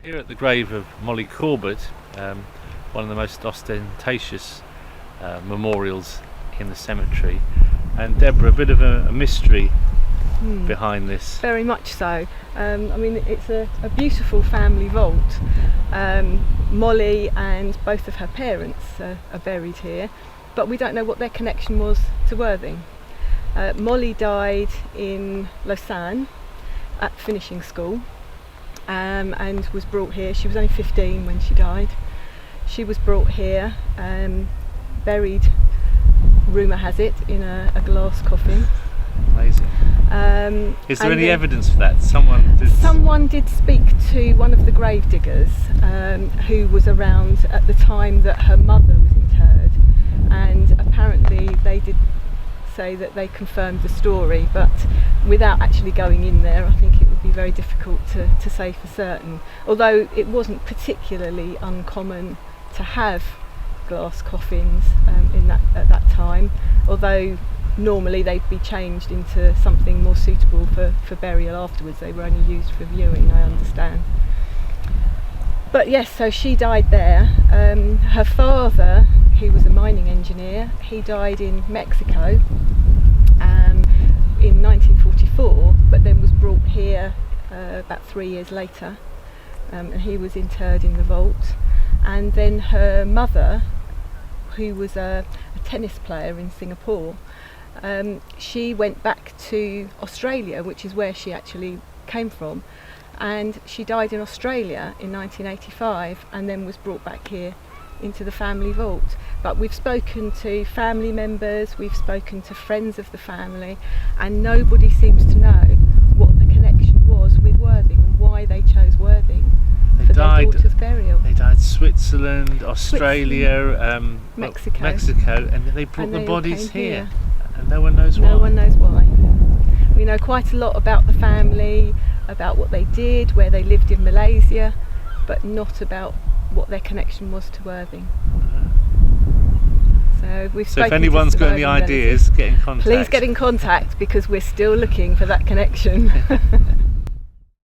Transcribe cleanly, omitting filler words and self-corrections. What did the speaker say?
Here at the grave of Molly Corbett, one of the most ostentatious memorials in the cemetery. And Deborah, a bit of a mystery behind this. Very much so. I mean, it's a beautiful family vault. Molly and both of her parents are buried here, but we don't know what their connection was to Worthing. Molly died in Lausanne at finishing school. And was brought here. She was only 15 when she died. She was brought here, buried, rumour has it, in a glass coffin. Amazing. Is there any evidence for that? Someone did speak to one of the grave diggers who was around at the time that her mother was interred, and apparently they did say that they confirmed the story, but without actually going in there, I think it would be very difficult to say for certain. Although it wasn't particularly uncommon to have glass coffins at that time, although normally they'd be changed into something more suitable for burial afterwards. They were only used for viewing, I understand. But yes, so she died there. Her father, who was a mining engineer, he died in Mexico in 1944, but then was brought here about 3 years later, and he was interred in the vault. And then her mother, who was a tennis player in Singapore, she went back to Australia, which is where she actually came from, and she died in Australia in 1985 and then was brought back here into the family vault. But we've spoken to family members, we've spoken to friends of the family, and nobody seems to know what the connection was with Worthing and why they chose Worthing for their daughter's burial. They died Switzerland, Australia, Mexico, and they brought the bodies here. And no one knows why. We know quite a lot about the family, about what they did, where they lived in Malaysia, but not about what their connection was to Worthing. So if anyone's got any ideas, get in contact. Please get in contact, because we're still looking for that connection.